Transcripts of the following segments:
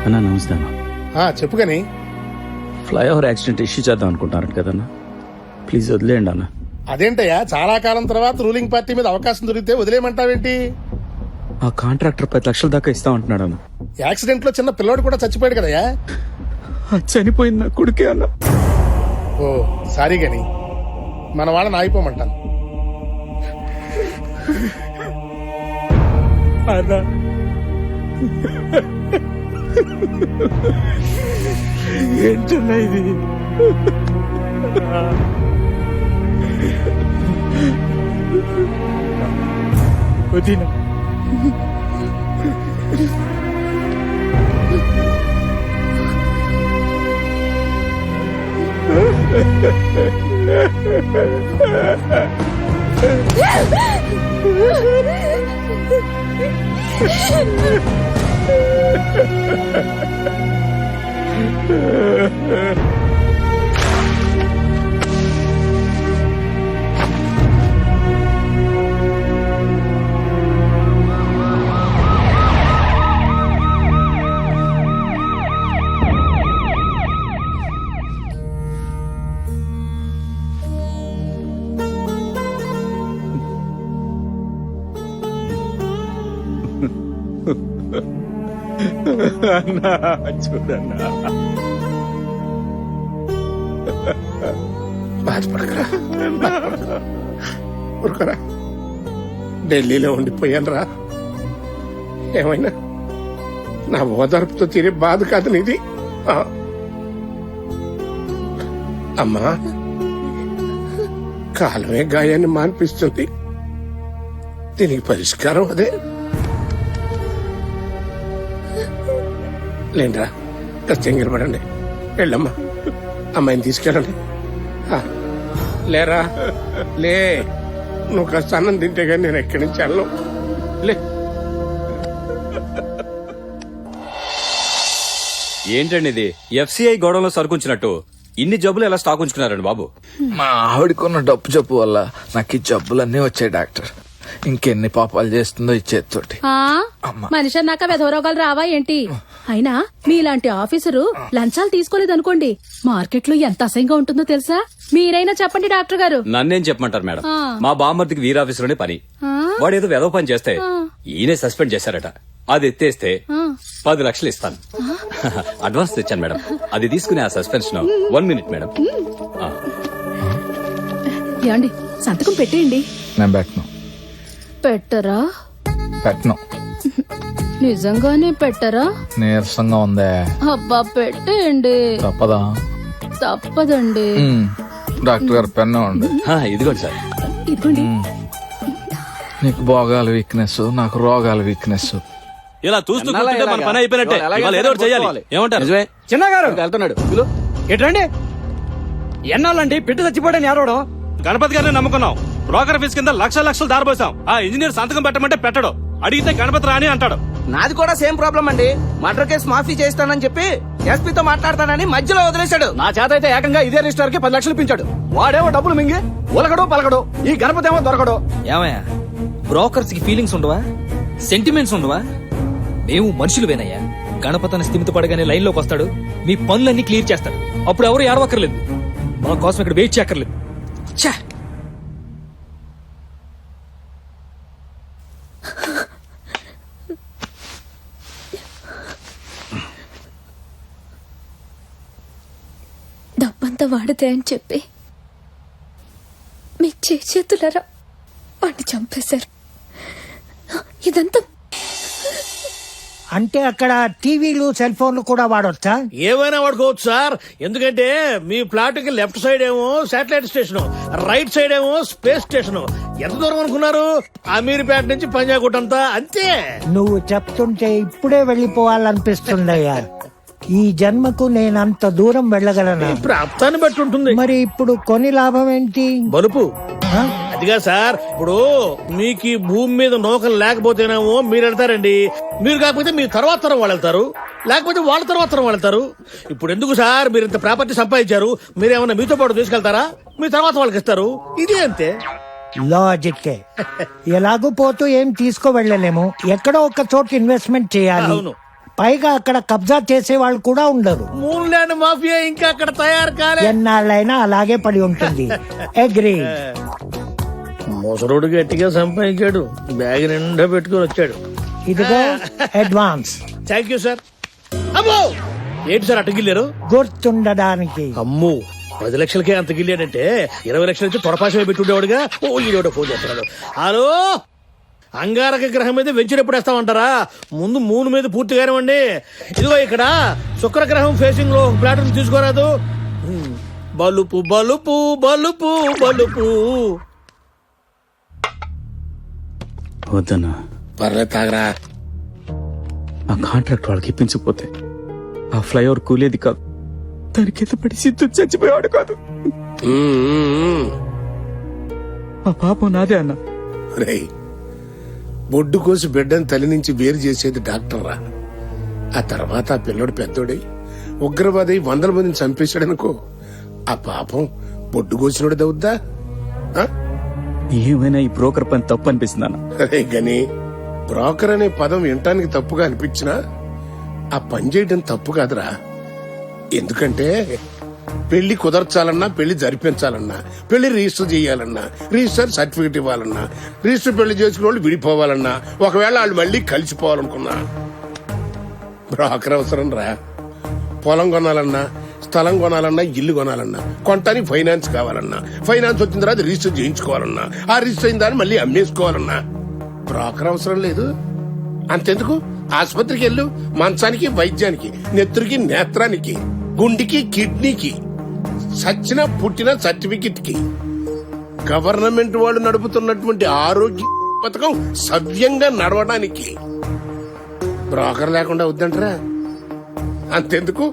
అన్నా నమస్తే అన్న. చెప్పు కానీ ఫ్లైఓవర్ యాక్సిడెంట్ ఇష్యూ చేద్దాం అనుకుంటున్నారు కదన్నా, ప్లీజ్ వదిలేయండి అన్న. అదేంటయ్యా, చాలా కాలం తర్వాత రూలింగ్ పార్టీ మీద అవకాశం దొరికితే వదిలేయమంటావేంటి? ఆ కాంట్రాక్టర్ 10 లక్షల దాకా ఇస్తామంటున్నాడు అన్న. యాక్సిడెంట్ లో చిన్న పిల్లోడు కూడా చచ్చిపోయాడు కదయ్యా. చనిపోయింది నా కొడుకే అన్న. ఓ సారీ గాని మన వాళ్ళని ఆగిపోమంటాను. అన్నా ఏంటన్నా ఇది? వదినా అన్నా చూడన్నా, బాధపడకరా, ఊరుకోరా. ఢిల్లీలో ఉండిపోయాను రా. ఏమైనా నా ఓదార్పుతో తీరే బాధ కాదు నీది. అమ్మా, కాలమే గాయాన్ని మాన్పిస్తుంది, దీనికి పరిష్కారం అదే. లేండిరా, ఖచ్చితంగా పడండి. వెళ్ళమ్మా, అమ్మాయిని తీసుకెళ్ళండి. లేరా, లే. నువ్వు కాస్త అన్నం తింటే కానీ నేను ఎక్కడి నుంచి వెళ్ళను. లే. ఏంటండి ఇది? ఎఫ్సిఐ గోడంలో సరుకుంచినట్టు ఇన్ని జబ్బులు ఎలా స్టాక్ ఉంచుకున్నారండి బాబు? మా ఆవిడకున్న డబ్బు జబ్బు వల్ల నాకు ఈ జబ్బులన్నీ వచ్చాయి డాక్టర్. ఇంకెన్ని పాపాలు చేస్తుందో ఈ చేతితోటి. మనిషి అన్నాక వెధవరోగాలు రావా ఏంటి? అయినా మీలాంటి ఆఫీసరు లంచాలు తీసుకోలేదనుకోండి, మార్కెట్ లో ఎంత అసహ్యంగా ఉంటుందో తెలుసా? మీరైనా చెప్పండి డాక్టర్ గారు. నన్నేం చెప్పమంటారు మేడం? మా బామ్మర్దికి వీరాఫీసులోనే పని. వాడేదో వెధవ పని చేస్తే ఈయనే సస్పెండ్ చేశారట. అది ఎత్తేస్తే 10 లక్షలు ఇస్తాను. అడ్వాన్స్ తెచ్చాను మేడం, అది తీసుకుని ఆ సస్పెన్షన్ 1 మినిట్ మేడం. ఏమండి, సంతకం పెట్టేయండి. నేను పెట్టను. పెట్టరా? పెట్టను. నిజంగానే పెట్టరా? నీరసంగా ఉందే. అబ్బా పెట్టేయండి. తప్పదా? తప్పదండి. డాక్టర్ గారు పెన్ను ఉంది. ఇదిగోండి సార్. ఇదిగోండి. నీకు భోగాల వీక్నెస్, నాకు రోగాల వీక్నెస్. ఇలా చూస్తూ కూర్చుంటే మన పని అయిపోయినట్టే. ఇవాళ ఏదో ఒకటి చేయాలి. ఏమంటారు? చిన్నగారు వెళ్తున్నాడు. ఎట్రండి? ఎన్నాళ్ళండి పిట్టు చచ్చిపోయాడని ఏడవడం? గణపతి గారిని నమ్ముకున్నాం. బ్రోకర్ ఫీజు కింద లక్షలు దారిపోసాం. ఆ ఇంజనీర్ సంతకం పెట్టమంటే పెట్టడు. అడిగితే గణపతి రాని అంటాడు. నాది కూడా సేమ్ ప్రాబ్లం అండి. మర్డర్ కేసు మాఫీ చేస్తానని చెప్పి ఎస్పీతో మాట్లాడతానని మధ్యలో వదిలేశాడు. నా చేత అయితే ఏకంగా ఇదే రిజిస్టర్ కి 10 లక్షలు ఇప్పించాడు. వాడేమో డబ్బులు మింగి ఉలగడు పలకడు. ఈ గణపతి ఏమో దొరకడు. ఏమయ్యా, బ్రోకర్స్ కి ఫీలింగ్స్ ఉండవా? సెంటిమెంట్స్ ఉండవా? మేము మనుషులువేనయ్యా. గణపతిని స్థిమిత పడగానే లైన్ లోకి వస్తాడు, మీ పనులన్నీ క్లియర్ చేస్తాడు. అప్పుడు ఎవరు ఏడవక్కర్లేదు, మా కోసం ఇక్కడ వెయిట్ చేయక్కర్లేదు. ఛా! డబ్బంతా వాడితే అని చెప్పి మీ చేతులరా వాడిని చంపేశారు. ఇదంతా అంటే అక్కడ టీవీలు సెల్ ఫోన్లు కూడా వాడొచ్చా? ఏమైనా వాడుకోవచ్చు సార్. ఎందుకంటే మీ ప్లాట్ కి లెఫ్ట్ సైడ్ ఏమో శాటిలైట్ స్టేషన్, రైట్ సైడ్ ఏమో స్పేస్ స్టేషన్. ఎంత దూరం అనుకున్నారు? అమీర్పేట నుంచి పంజాగుట్ అంతా అంతే. నువ్వు చెప్తుంటే ఇప్పుడే వెళ్లిపోవాలనిపిస్తుందయ్యా. ఈ జన్మకు నేనంత దూరం వెళ్ళగలనా? ప్రాప్తాన్ని బట్టి ఉంటుంది. మరి ఇప్పుడు కొని లాభం ఏంటి? బలుపు అదిగా సార్. ఇప్పుడు మీకు ఈ భూమి మీద నౌకలు లేకపోతేనేమో మీరు వెళ్తారండి. మీరు కాకపోతే మీ తర్వాత తరం వాళ్ళు వెళ్తారు, లేకపోతే వాళ్ళ తర్వాత తరం వాళ్ళు వెళ్తారు. ఇప్పుడు ఎందుకు సార్ మీరు ఇంత ప్రాపర్టీ సంపాదించారు? మీరేమన్నా మీతో పాటు తీసుకెళ్తారా? మీ తర్వాత వాళ్ళకి ఇస్తారు. ఇదే అంతే లాజిక్. ఎలాగూ పోతూ ఏం తీసుకో వెళ్ళలేము. ఎక్కడో ఒక చోట ఇన్వెస్ట్మెంట్ చేయాలి. అవును. పైగా అక్కడ కబ్జా చేసే వాళ్ళు కూడా ఉండరు. మూన్ ల్యాండ్ మాఫియా ఇంకా అక్కడ తయారు కాలే. ఎన్నాళ్ళైనా అలాగే పడి ఉంటుంది. అగ్రీ. ముసరుడు గట్టిగా సంపాదించాడు, బ్యాగ్ నిండా పెట్టుకుని వచ్చాడు. ఇదిగో అడ్వాన్స్. Thank you sir. అమ్మో ఏంటి సార్ అట్ట గిల్లారు? గుర్తుండడానికి. అమ్ము 10 లక్షలకే అంత గిల్లాడంటే 20 లక్షల నుంచి తొడపాసమే పెట్టుండేవాడుగా. ఓ ఈడోడ ఫోన్ చేస్తున్నాడు. హలో, అంగారక గ్రహం మీద వెంచర్ ఎప్పుడు వేస్తామంటారా? ముందు మూన్ మీద పూర్తిగానే అండి. ఇదిగో ఇక్కడ శుక్రగ్రహం ఫేసింగ్ లో ప్లాట్ తీసుకోరాదు. బలుపు బలుపు బలుపు బలుపు. వద్దన్నా, పర్లేదు తాగరా. ఆ కాంట్రాక్ట్ వాళ్ళకి ఇప్పించకపోతే ఆ ఫ్లైఓవర్ కూలేది కాదు, దాని కింద పడి సిద్ధు చచ్చిపోయాడు కాదు. ఆ పాపం నాదే అన్న. రేయ్, బొడ్డు కోసి బిడ్డను తల్లి నుంచి వేరు చేసేది డాక్టర్ రా. ఆ తర్వాత ఆ పిల్లడు పెద్దోడై ఉగ్రవాది 100 మందిని చంపేశాడనుకో, ఆ పాపం బొడ్డు కోసినోడు దవుద్దా? ఏమైనా ఈ బ్రోకర్ పని తప్పు అనిపిస్తుంది అన్న. అరే గని, బ్రోకర్ అనే పదం వినటానికి తప్పుగా అనిపించినా ఆ పని చేయడం తప్పు కాదురా. ఎందుకంటే పెళ్లి కుదర్చాలన్నా, పెళ్లి జరిపించాలన్నా, పెళ్లి రిజిస్టర్ చేయాలన్నా, రిజిస్టర్ సర్టిఫికెట్ ఇవ్వాలన్నా, రిజిస్టర్ పెళ్లి చేసుకున్న వాళ్ళు విడిపోవాలన్నా, ఒకవేళ వాళ్ళు మళ్ళీ కలిసిపోవాలనుకున్నా బ్రోకర్ అవసరం రా. పొలం కొనాలన్నా, స్థలం కొనాలన్నా, ఇల్లు కొనాలన్నా, కొంటానికి ఫైనాన్స్ కావాలన్నా, ఫైనాన్స్ వచ్చిన తర్వాత రిజిస్టర్ చేయించుకోవాలన్నా, ఆ రిజిస్టర్ అయిన దాన్ని మళ్ళీ అమ్మేసుకోవాలన్నా బ్రోకర్ అవసరం లేదు. అంతెందుకు, ఆసుపత్రికి వెళ్ళు, మంచానికి వైద్యానికి, నెత్తురికి నేత్రానికి, గుండెకి కిడ్నీకి, సచ్చిన పుట్టిన సర్టిఫికెట్ కి, గవర్నమెంట్ వాళ్ళు నడుపుతున్నటువంటి ఆరోగ్య పథకం సవ్యంగా నడవడానికి బ్రోకర్ లేకుండా వద్దంటరా. అంతెందుకు,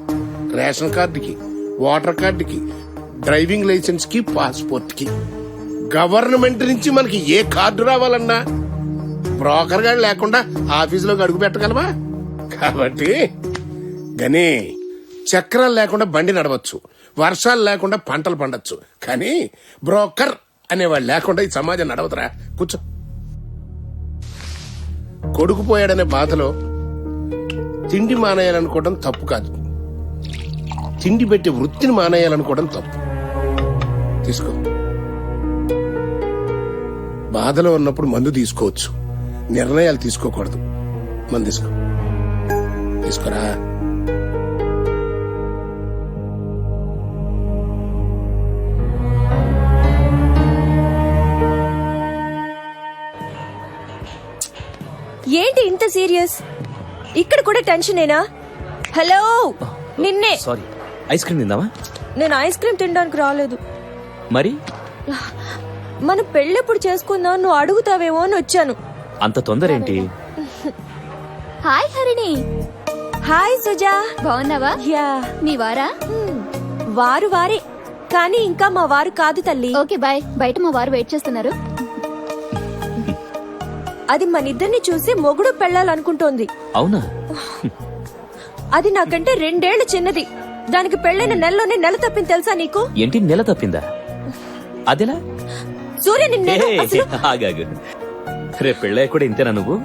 రేషన్ కార్డుకి, ఓటర్ కార్డుకి, డ్రైవింగ్ లైసెన్స్ కి, పాస్పోర్ట్ కి, గవర్నమెంట్ నుంచి మనకి ఏ కార్డు రావాలన్నా బ్రోకర్ గారు లేకుండా ఆఫీసులోకి అడుగు పెట్టగలవా? కాబట్టి గని, చక్రాలు లేకుండా బండి నడవచ్చు, వర్షాలు లేకుండా పంటలు పండొచ్చు, కానీ బ్రోకర్ అనేవాళ్ళు లేకుండా ఈ సమాజం నడవదురా. కూర్చో. కొడుకు పోయాడనే బాధలో తిండి మానేయాలనుకోవడం తప్పు కాదు, తిండి పెట్టే వృత్తిని మానేయాలనుకోవడం తప్పు. తీసుకో. బాధలో ఉన్నప్పుడు మందు తీసుకోవచ్చు, నిర్ణయాలు తీసుకోకూడదు. మందు తీసుకో. తీసుకోరా. ఏంటి ఇంత సీరియస్? ఇక్కడ కూడా టెన్షనేనా? హలో, నిన్నే. సారీ, ఐస్ క్రీమ్ తిందామా? నేను ఐస్ క్రీమ్ తినడానికి రాలేదు. మరి మన పెళ్ళెప్పుడు చేసుకుందాం నువ్వు అడుగుతావేమో అని వచ్చాను. అంత తొందర ఏంటి? హాయ్ హరిణి. హాయ్ సుజా. బాగున్నావా? యా. మీ వారా? వారు వారే, కానీ ఇంకా మా వారు కాదు తల్లి. Okay bye. బయట మా వారు వెయిట్ చేస్తున్నారు. అది మన ఇద్దరిని చూసి మొగుడు పెళ్ళాలనుకుంటోంది. అవునా? అది నాకంటే 2 ఏళ్లు చిన్నది. దానికి పెళ్ళైన నెలలోనే నెల తప్పింది తెలుసా నీకు? ఏంటి, నెల తప్పిందా? అదేలా? సూర్య నిన్నే అసలు. ఆగాగు, రేపు పెళ్ళయ్య కూడా ఇంతేనా నువ్వు?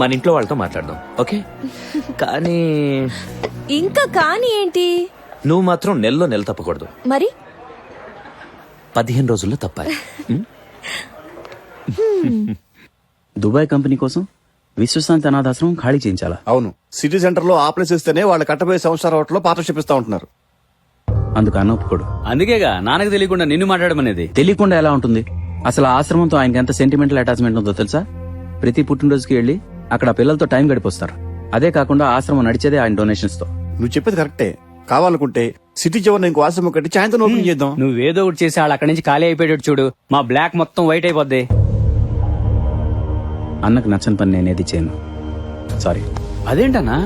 మన ఇంట్లో వాళ్ళతో మాట్లాడదాం, ఓకే? కానీ ఇంకా కానీ ఏంటి? నువ్వు మాత్రం నెల తప్పకూడదు. మరి 15 రోజుల్లో తప్పాలి. దుబాయ్ కంపెనీ కోసం విశ్వశాంతి అనాథాశ్రమం ఖాళీ చేయించాలా? అవును, సిటీ సెంటర్ లో ఆ ప్లేస్ ఇస్తేనే వాళ్ళు కట్టబోయే సంవత్సరాల హోటల్లో పార్ట్నర్షిప్ ఇస్తా ఉంటున్నారు. అందుకు అన్న ఒప్పుకోడు. అందుకేగా నాన్నకు తెలియకుండా నిన్ను మాట్లాడమనేది. తెలియకుండా ఎలా ఉంటుంది? అసలు ఆ ఆశ్రమంతో ఆయనకి ఎంత సెంటిమెంటల్ అటాచ్మెంట్ ఉందో తెలుసా? ప్రతి పుట్టినరోజుకి వెళ్లి అక్కడ పిల్లలతో టైం గడిపొస్తారు. అదే కాకుండా ఆశ్రమం నడిచేదే ఆయన డొనేషన్స్ తో. నువ్వు చెప్పేది కరెక్టే. కావాలనుకుంటే సిటీ చివరిని ఇంకో ఆశ్రమం కట్టి సాయంత్రం ఓపెన్ చేద్దాం. నువ్వేదో ఒకటి చేసి వాళ్ళు అక్కడి నుంచి ఖాళీ అయిపోయాడు చూడు, మా బ్లాక్ మొత్తం వైట్ అయిపోద్ది. అన్నకు నచ్చని పని నేనేది చేయను. సారీ. అదేంటన్నా?